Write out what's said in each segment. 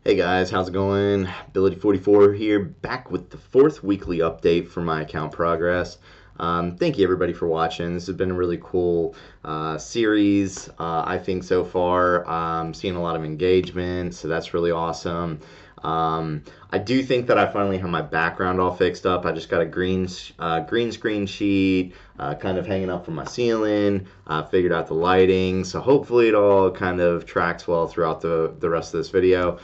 Hey guys, how's it going? Ability44 here, back with the fourth weekly update for my account progress. Thank you everybody for watching. This has been a really cool series, I think so far. Seeing a lot of engagement, so that's really awesome. I do think that I finally have my background all fixed up. I just got a green screen sheet kind of hanging up from my ceiling. Figured out the lighting, so hopefully it all kind of tracks well throughout the rest of this video.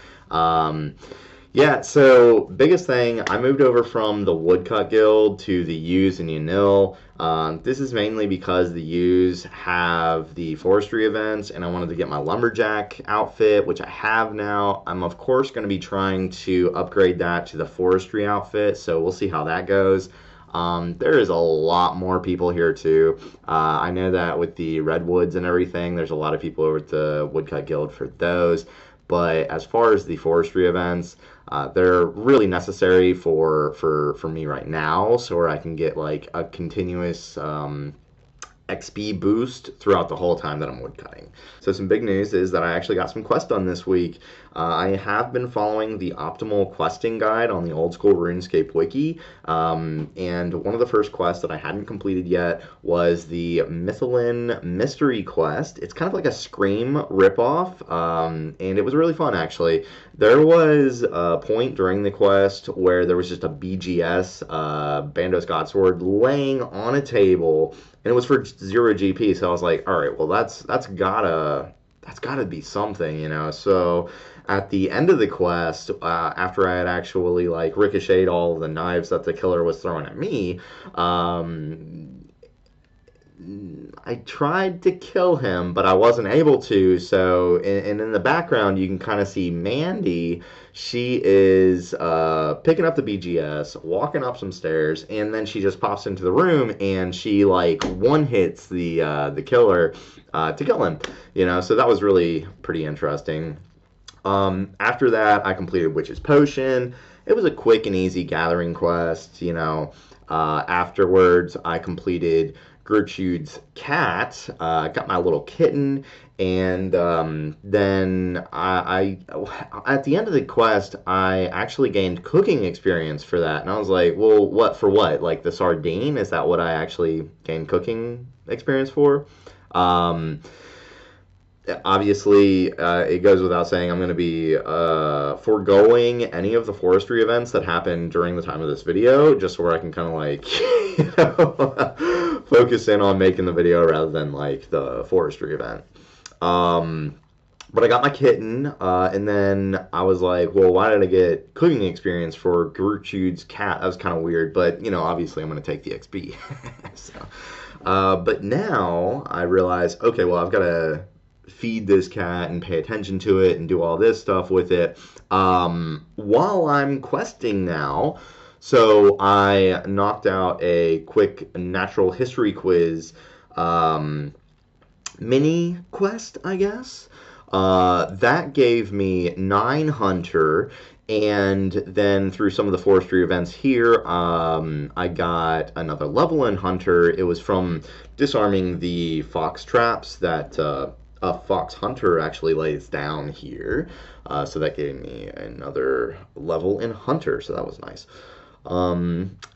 Yeah, so biggest thing, I moved over from the Woodcut Guild to the Ewes and Yanil. This is mainly because the Ewes have the forestry events, and I wanted to get my Lumberjack outfit, which I have now. I'm of course going to be trying to upgrade that to the forestry outfit, so we'll see how that goes. There is a lot more people here too. I know that with the redwoods and everything, there's a lot of people over at the Woodcut Guild for those. But as far as the forestry events, they're really necessary for me right now, so where I can get like a continuous XP boost throughout the whole time that I'm woodcutting. So some big news is that I actually got some quests done this week. I have been following the optimal questing guide on the old school RuneScape wiki, and one of the first quests that I hadn't completed yet was the Misthalin Mystery quest. It's kind of like a Scream ripoff, and it was really fun actually. There was a point during the quest where there was just a BGS, Bandos Godsword, laying on a table, and it was for 0 GP. So I was like, all right, well that's gotta be something, you know. So at the end of the quest, after I had actually like ricocheted all of the knives that the killer was throwing at me, I tried to kill him, but I wasn't able to. So, and in the background, you can kind of see Mandy. She is picking up the BGS, walking up some stairs, and then she just pops into the room and she like one hits the killer to kill him. You know, so that was really pretty interesting. After that, I completed Witch's Potion. It was a quick and easy gathering quest. You know, afterwards, I completed Gertrude's cat, got my little kitten, and then I at the end of the quest, I actually gained cooking experience for that, and I was like, well, what for what? Like the sardine? Is that what I actually gained cooking experience for? Obviously, it goes without saying I'm going to be foregoing any of the forestry events that happen during the time of this video, just where I can kind of like, you know, focus in on making the video rather than like the forestry event. But I got my kitten, and then I was like, well, why did I get cooking experience for Gertrude's cat? That was kind of weird, but, you know, obviously I'm going to take the XP. So, but now I realize, okay, well, I've got to feed this cat and pay attention to it and do all this stuff with it while I'm questing now. So I knocked out a quick natural history quiz mini quest, I guess. That gave me 9 hunter, and then through some of the forestry events here, I got another level in hunter. It was from disarming the fox traps that a fox hunter actually lays down here. So that gave me another level in hunter, so that was nice.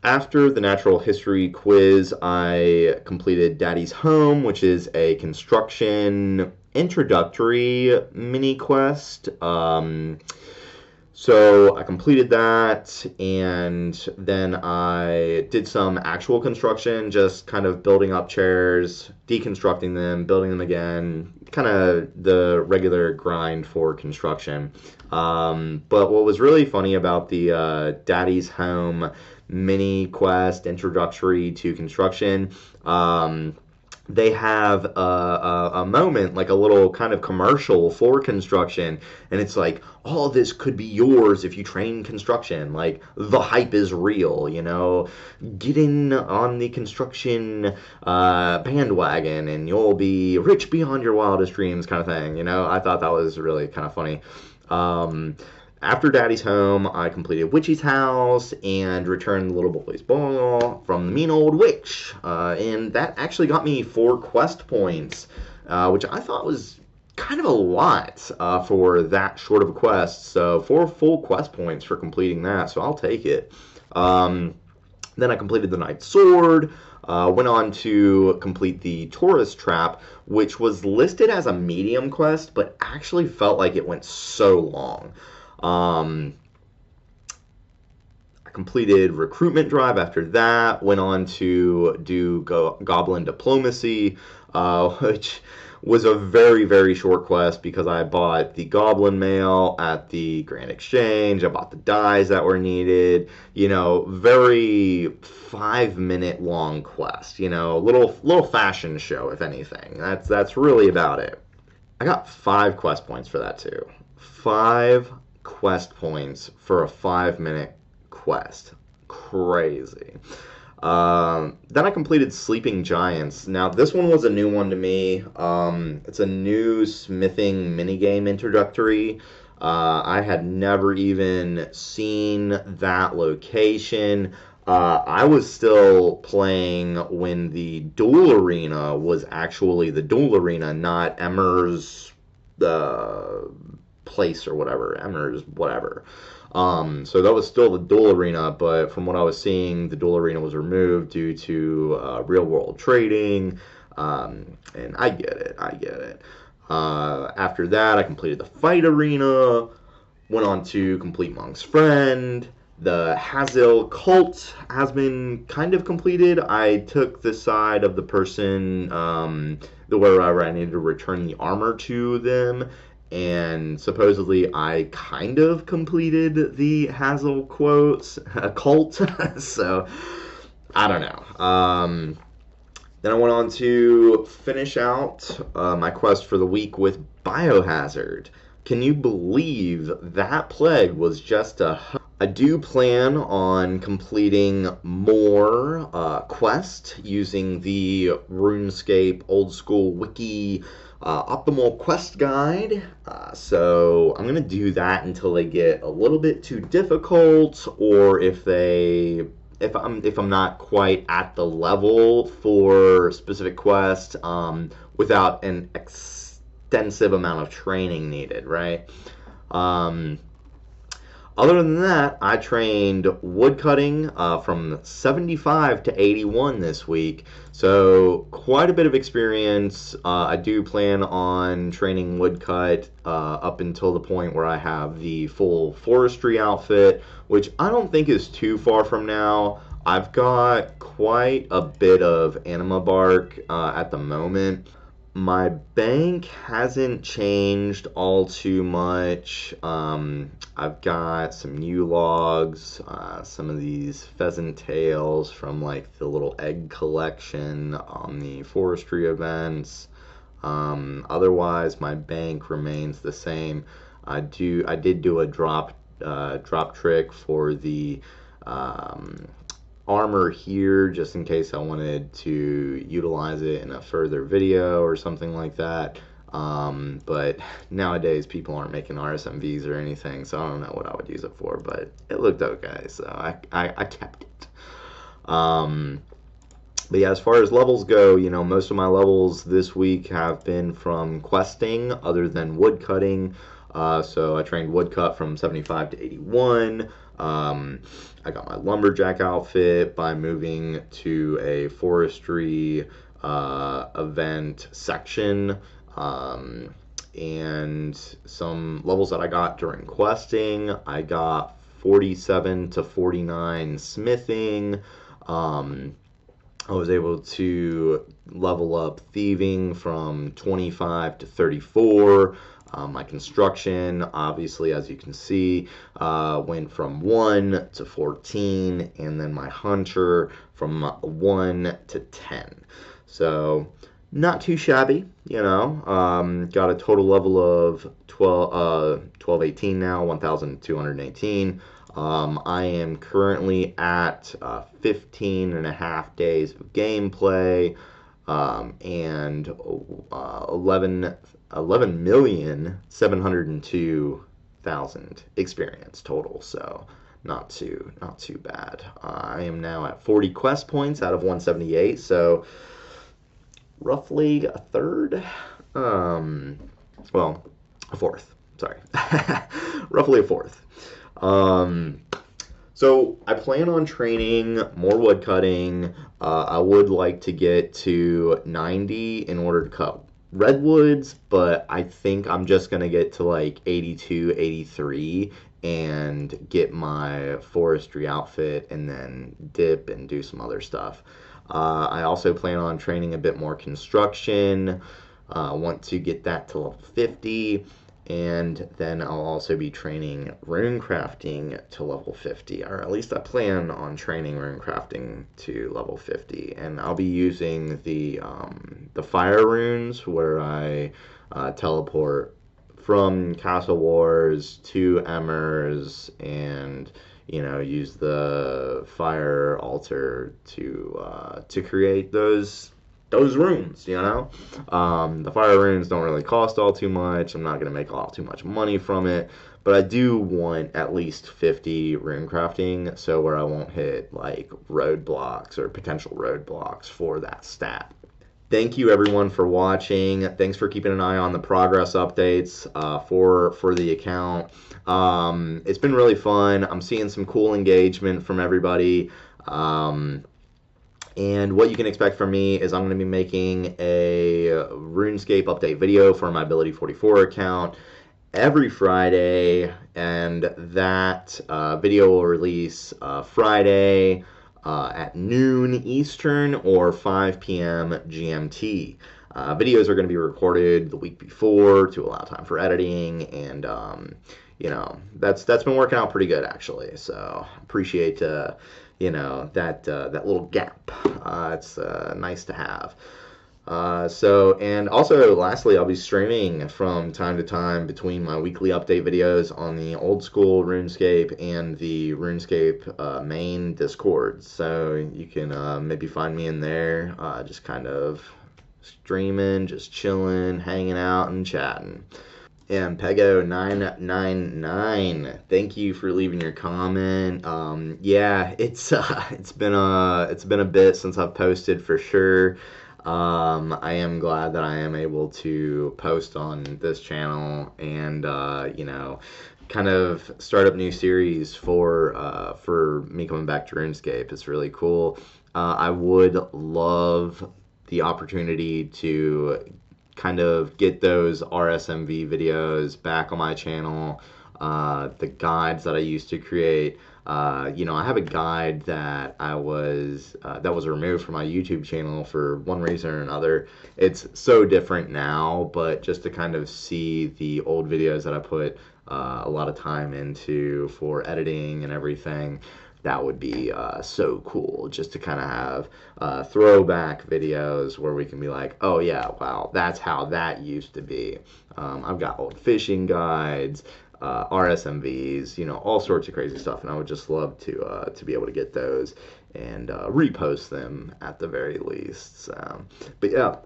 After the natural history quiz, I completed Daddy's Home, which is a construction introductory mini quest. So I completed that, and then I did some actual construction, just kind of building up chairs, deconstructing them, building them again, kind of the regular grind for construction. But what was really funny about the Daddy's Home mini quest introductory to construction, they have a moment, like a little kind of commercial for construction, and it's like, all this could be yours if you train construction. Like, the hype is real, you know? Get in on the construction bandwagon and you'll be rich beyond your wildest dreams, kind of thing, you know? I thought that was really kind of funny. After Daddy's Home, I completed Witchy's House and returned the little boy's ball from the mean old witch. And that actually got me 4 quest points, which I thought was kind of a lot for that short of a quest. So 4 full quest points for completing that, so I'll take it. Then I completed the Knight's Sword, went on to complete the Tourist Trap, which was listed as a medium quest, but actually felt like it went so long. I completed Recruitment Drive after that, went on to do Goblin Diplomacy, which was a very, very short quest because I bought the Goblin Mail at the Grand Exchange. I bought the dyes that were needed. Very 5-minute long quest. Little fashion show, if anything. That's really about it. I got 5 quest points for that too. 5 quest points for a 5-minute quest. Crazy. Then I completed Sleeping Giants. Now, this one was a new one to me. It's a new smithing minigame introductory. I had never even seen that location. I was still playing when the Duel Arena was actually the Duel Arena, not Emmer's place or whatever. Emmer's whatever. So that was still the Duel Arena, but from what I was seeing, the Duel Arena was removed due to real-world trading, and I get it. After that, I completed the Fight Arena, went on to complete Monk's Friend. The Hazel Cult has been kind of completed. I took the side of the person where I needed to return the armor to them, and supposedly I kind of completed the Hazel cult. So I don't know. Then I went on to finish out my quest for the week with Biohazard. Can you believe that plague was just I do plan on completing more quests using the RuneScape old school wiki optimal quest guide. So I'm gonna do that until they get a little bit too difficult, or if I'm not quite at the level for specific quests without an extensive amount of training needed, right? Other than that, I trained woodcutting from 75 to 81 this week, so quite a bit of experience. I do plan on training woodcut up until the point where I have the full forestry outfit, which I don't think is too far from now. I've got quite a bit of anima bark at the moment. My bank hasn't changed all too much. I've got some new logs, some of these pheasant tails from like the little egg collection on the forestry events. Otherwise, my bank remains the same. I did do a drop trick for the armor here just in case I wanted to utilize it in a further video or something like that, but nowadays people aren't making RSMVs or anything, so I don't know what I would use it for, but it looked okay, so I kept it. But yeah, as far as levels go, most of my levels this week have been from questing other than woodcutting. So I trained woodcut from 75 to 81. I got my lumberjack outfit by moving to a forestry event section, and some levels that I got during questing. I got 47 to 49 smithing. I was able to level up thieving from 25 to 34. My construction, obviously, as you can see, went from 1 to 14, and then my hunter from 1 to 10. So, not too shabby, got a total level of 1218 now, 1,218. I am currently at 15 and a half days of gameplay, and 11,702,000 experience total, so not too bad. I am now at 40 quest points out of 178, so roughly a third. well, a fourth, sorry. Roughly a fourth. So I plan on training more wood cutting. I would like to get to 90 in order to cut redwoods, but I think I'm just going to get to like 82, 83 and get my forestry outfit and then dip and do some other stuff. I also plan on training a bit more construction. I want to get that to level 50. And then I'll also be training rune crafting to level 50, or at least I plan on training rune crafting to level 50. And I'll be using the fire runes where I teleport from Castle Wars to Emmers and use the fire altar to create those runes. The fire runes don't really cost all too much. I'm not going to make all too much money from it, but I do want at least 50 rune crafting, so where I won't hit like roadblocks or potential roadblocks for that stat. Thank you everyone for watching. Thanks for keeping an eye on the progress updates for the account. It's been really fun. I'm seeing some cool engagement from everybody. And what you can expect from me is I'm going to be making a RuneScape update video for my Ability 44 account every Friday, and that video will release Friday at noon Eastern or 5 p.m. GMT. Videos are going to be recorded the week before to allow time for editing, and that's been working out pretty good actually. So appreciate that little gap. It's nice to have. And also, lastly, I'll be streaming from time to time between my weekly update videos on the old school RuneScape and the RuneScape main Discord. So you can maybe find me in there, just kind of streaming, just chilling, hanging out, and chatting. And Pego999, thank you for leaving your comment. Yeah, it's been a bit since I've posted for sure. I am glad that I am able to post on this channel and kind of start up new series for me coming back to RuneScape. It's really cool. I would love the opportunity to kind of get those RSMV videos back on my channel, the guides that I used to create. I have a guide that was removed from my YouTube channel for one reason or another. It's so different now, but just to kind of see the old videos that I put a lot of time into for editing and everything, that would be so cool, just to kind of have throwback videos where we can be like, oh yeah, wow, that's how that used to be. I've got old fishing guides, RSMVs, all sorts of crazy stuff, and I would just love to be able to get those and repost them at the very least. So, but yeah.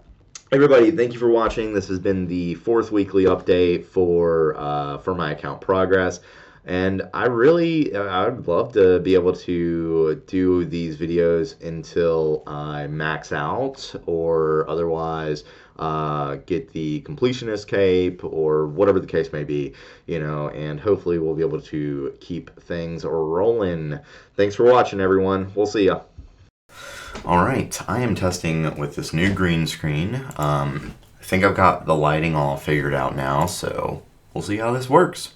Everybody, thank you for watching. This has been the 4th weekly update for my account progress. And I'd love to be able to do these videos until I max out, or otherwise get the completionist cape, or whatever the case may be, and hopefully we'll be able to keep things rolling. Thanks for watching, everyone. We'll see ya. Alright, I am testing with this new green screen. I think I've got the lighting all figured out now, so we'll see how this works.